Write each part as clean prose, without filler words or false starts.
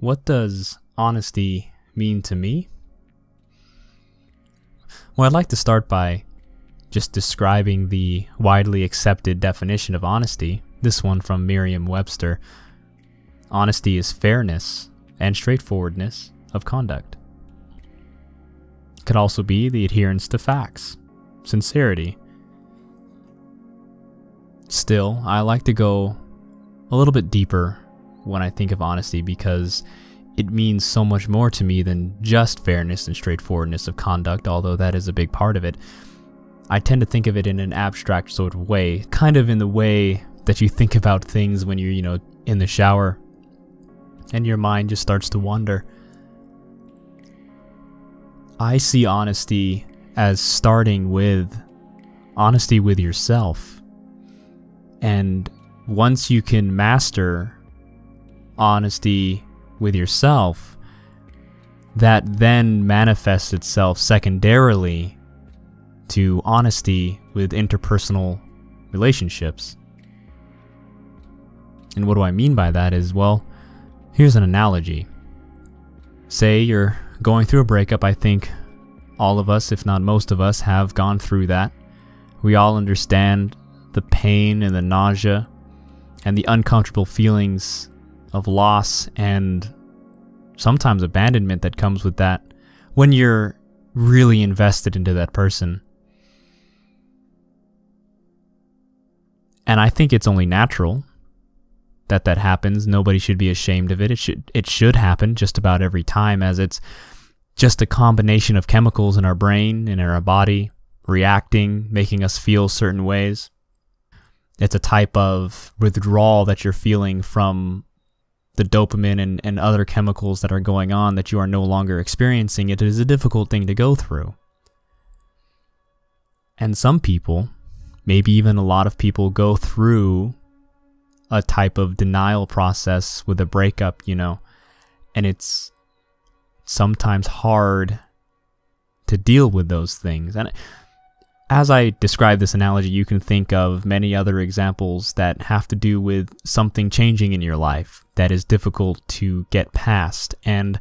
What does honesty mean to me? Well, I'd like to start by just describing the widely accepted definition of honesty, this one from Merriam-Webster. Honesty is fairness and straightforwardness of conduct. It could also be the adherence to facts, sincerity. Still, I like to go a little bit deeper when I think of honesty because it means so much more to me than just fairness and straightforwardness of conduct, although that is a big part of it. I tend to think of it in an abstract sort of way, kind of in the way that you think about things when you're, in the shower and your mind just starts to wander. I see honesty as starting with honesty with yourself. And once you can master honesty with yourself, that then manifests itself secondarily to honesty with interpersonal relationships. And what do I mean by that is, well, here's an analogy. Say you're going through a breakup. I think all of us, if not most of us, have gone through that. We all understand the pain and the nausea and the uncomfortable feelings of loss and sometimes abandonment that comes with that when you're really invested into that person. And I think it's only natural that happens. Nobody should be ashamed of it. It should happen just about every time, as it's just a combination of chemicals in our brain and in our body reacting, making us feel certain ways. It's a type of withdrawal that you're feeling from the dopamine and other chemicals that are going on that you are no longer experiencing. It is a difficult thing to go through. And some people, maybe even a lot of people, go through a type of denial process with a breakup, and it's sometimes hard to deal with those things. And as I describe this analogy, you can think of many other examples that have to do with something changing in your life that is difficult to get past. And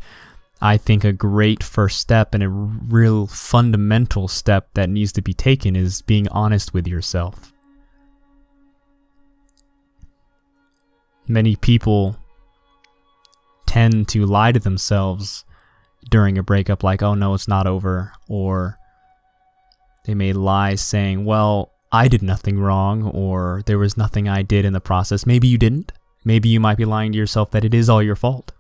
I think a great first step and a real fundamental step that needs to be taken is being honest with yourself. Many people tend to lie to themselves during a breakup, like, oh no, it's not over, or they may lie saying, well, I did nothing wrong, or there was nothing I did in the process. Maybe you didn't. Maybe you might be lying to yourself that it is all your fault.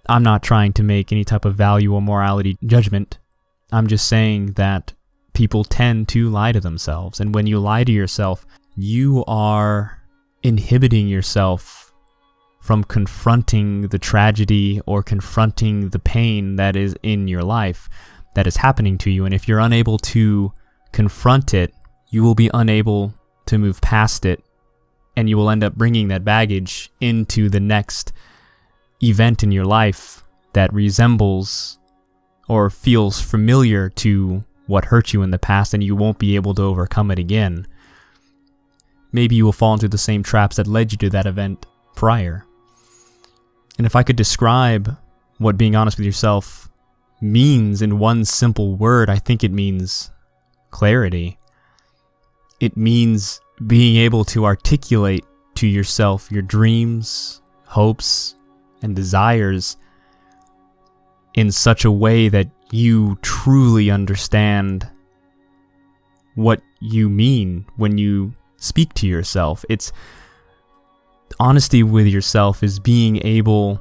I'm not trying to make any type of value or morality judgment. I'm just saying that people tend to lie to themselves. And when you lie to yourself, you are inhibiting yourself from confronting the tragedy or confronting the pain that is in your life that is happening to you. And if you're unable to confront it, you will be unable to move past it, and you will end up bringing that baggage into the next event in your life that resembles or feels familiar to what hurt you in the past, and you won't be able to overcome it again. Maybe you will fall into the same traps that led you to that event prior. And if I could describe what being honest with yourself means in one simple word, I think it means clarity. It means being able to articulate to yourself your dreams, hopes, and desires in such a way that you truly understand what you mean when you speak to yourself. It's honesty with yourself is being able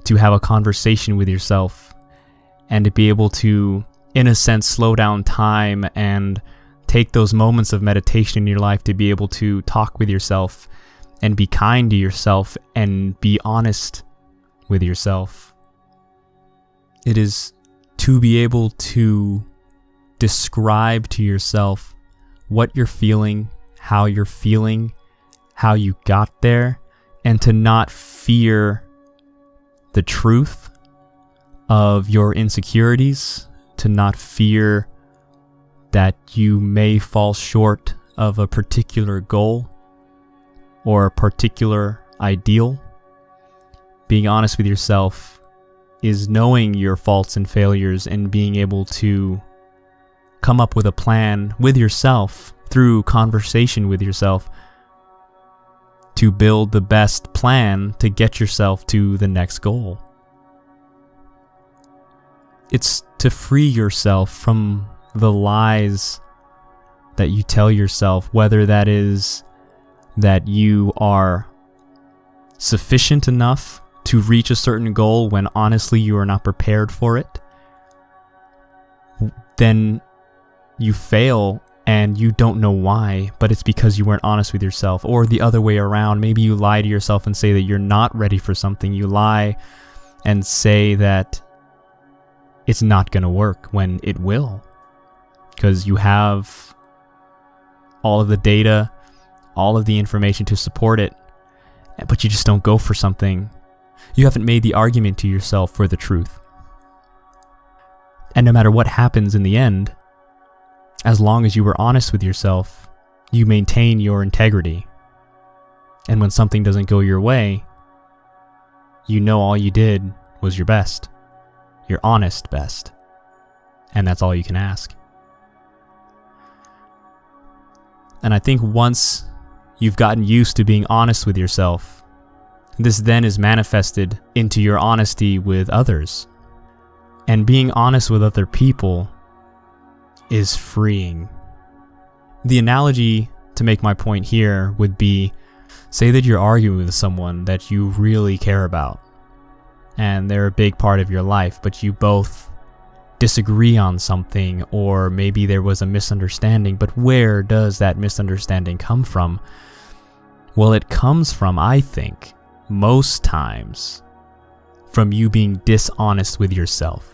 to have a conversation with yourself and to be able to, in a sense, slow down time and take those moments of meditation in your life to be able to talk with yourself and be kind to yourself and be honest with yourself. It is to be able to describe to yourself what you're feeling, how you got there, and to not fear the truth of your insecurities, to not fear that you may fall short of a particular goal or a particular ideal. Being honest with yourself is knowing your faults and failures and being able to come up with a plan with yourself through conversation with yourself to build the best plan to get yourself to the next goal. It's to free yourself from the lies that you tell yourself, whether that is that you are sufficient enough to reach a certain goal when honestly you are not prepared for it. Then you fail and you don't know why, but it's because you weren't honest with yourself. Or the other way around, maybe you lie to yourself and say that you're not ready for something. You lie and say that it's not going to work when it will, because you have all of the data, all of the information to support it, but you just don't go for something. You haven't made the argument to yourself for the truth. And no matter what happens in the end, as long as you were honest with yourself, you maintain your integrity. And when something doesn't go your way, you know all you did was your best, your honest best. And that's all you can ask. And I think once you've gotten used to being honest with yourself, this then is manifested into your honesty with others. And being honest with other people is freeing. The analogy to make my point here would be, say that you're arguing with someone that you really care about, and they're a big part of your life, but you both disagree on something, or maybe there was a misunderstanding, but where does that misunderstanding come from? Well, it comes from, I think, most times, from you being dishonest with yourself.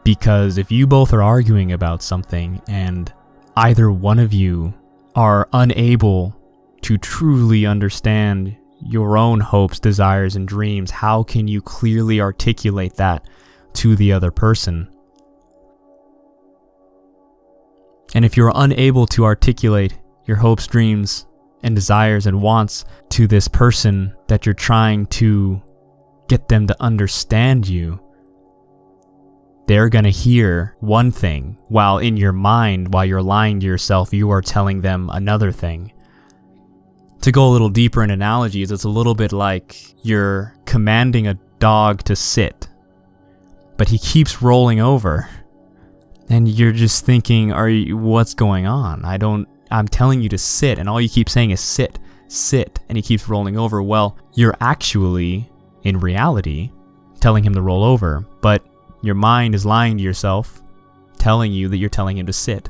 Because if you both are arguing about something and either one of you are unable to truly understand your own hopes, desires, and dreams, how can you clearly articulate that to the other person? And if you're unable to articulate your hopes, dreams, and desires and wants to this person that you're trying to get them to understand you, they're going to hear one thing, while in your mind, while you're lying to yourself, you are telling them another thing. To go a little deeper in analogies, it's a little bit like you're commanding a dog to sit, but he keeps rolling over, and you're just thinking, what's going on? I'm telling you to sit, and all you keep saying is sit, sit, and he keeps rolling over. Well, you're actually, in reality, telling him to roll over, but your mind is lying to yourself, telling you that you're telling him to sit.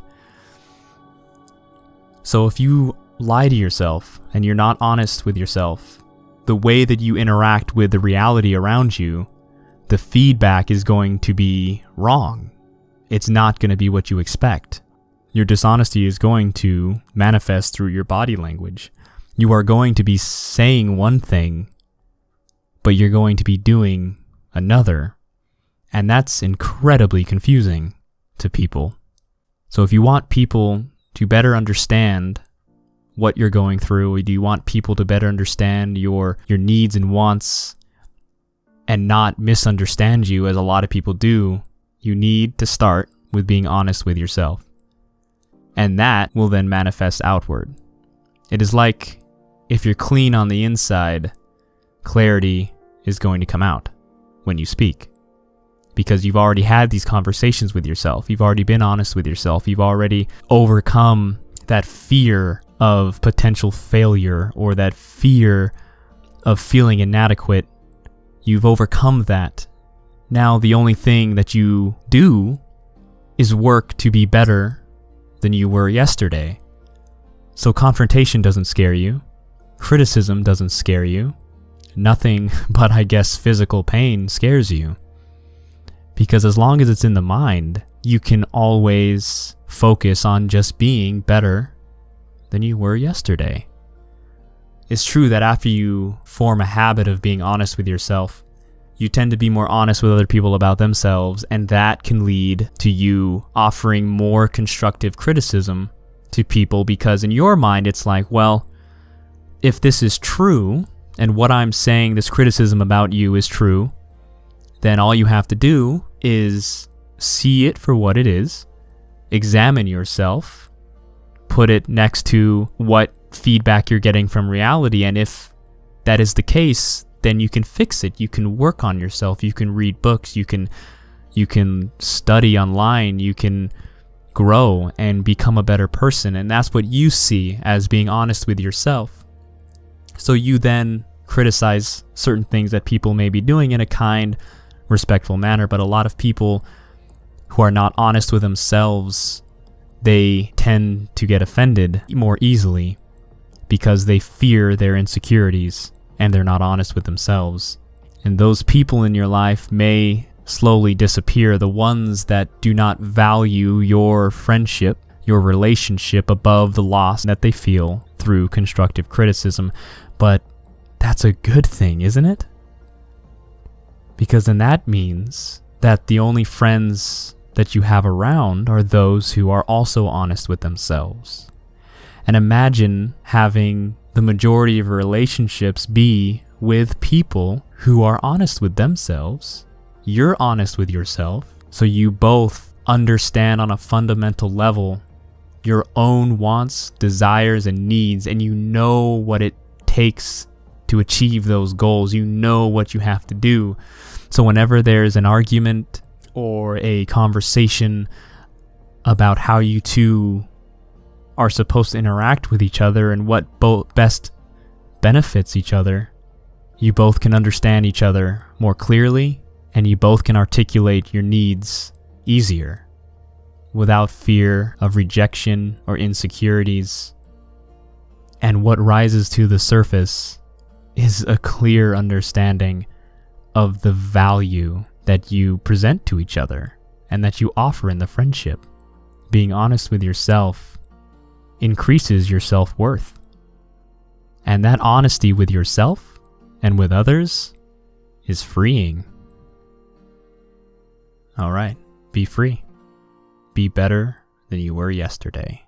So if you lie to yourself and you're not honest with yourself, the way that you interact with the reality around you, the feedback is going to be wrong. It's not going to be what you expect. Your dishonesty is going to manifest through your body language. You are going to be saying one thing, but you're going to be doing another. And that's incredibly confusing to people. So if you want people to better understand what you're going through, or do you want people to better understand your needs and wants and not misunderstand you, as a lot of people do, you need to start with being honest with yourself. And that will then manifest outward. It is like if you're clean on the inside, clarity is going to come out when you speak. Because you've already had these conversations with yourself. You've already been honest with yourself. You've already overcome that fear of potential failure, or that fear of feeling inadequate. You've overcome that. Now the only thing that you do is work to be better than you were yesterday. So confrontation doesn't scare you. Criticism doesn't scare you. Nothing but, I guess, physical pain scares you. Because as long as it's in the mind, you can always focus on just being better than you were yesterday. It's true that after you form a habit of being honest with yourself, you tend to be more honest with other people about themselves, and that can lead to you offering more constructive criticism to people, because in your mind it's like, well, if this is true, and what I'm saying, this criticism about you is true, then all you have to do is see it for what it is, examine yourself, put it next to what feedback you're getting from reality, and if that is the case, then you can fix it. You can work on yourself. You can read books. You can study online. You can grow and become a better person. And that's what you see as being honest with yourself. So you then criticize certain things that people may be doing in a kind, respectful manner. But a lot of people who are not honest with themselves, they tend to get offended more easily because they fear their insecurities and they're not honest with themselves. And those people in your life may slowly disappear, the ones that do not value your friendship, your relationship above the loss that they feel through constructive criticism. But that's a good thing, isn't it? Because then that means that the only friends that you have around are those who are also honest with themselves. And imagine having the majority of relationships be with people who are honest with themselves. You're honest with yourself, so you both understand on a fundamental level your own wants, desires, and needs, and you know what it takes to achieve those goals. You know what you have to do. So whenever there's an argument or a conversation about how you two are supposed to interact with each other and what best benefits each other, you both can understand each other more clearly, and you both can articulate your needs easier without fear of rejection or insecurities. And what rises to the surface is a clear understanding of the value that you present to each other and that you offer in the friendship. Being honest with yourself increases your self-worth. And that honesty with yourself and with others is freeing. All right, be free. Be better than you were yesterday.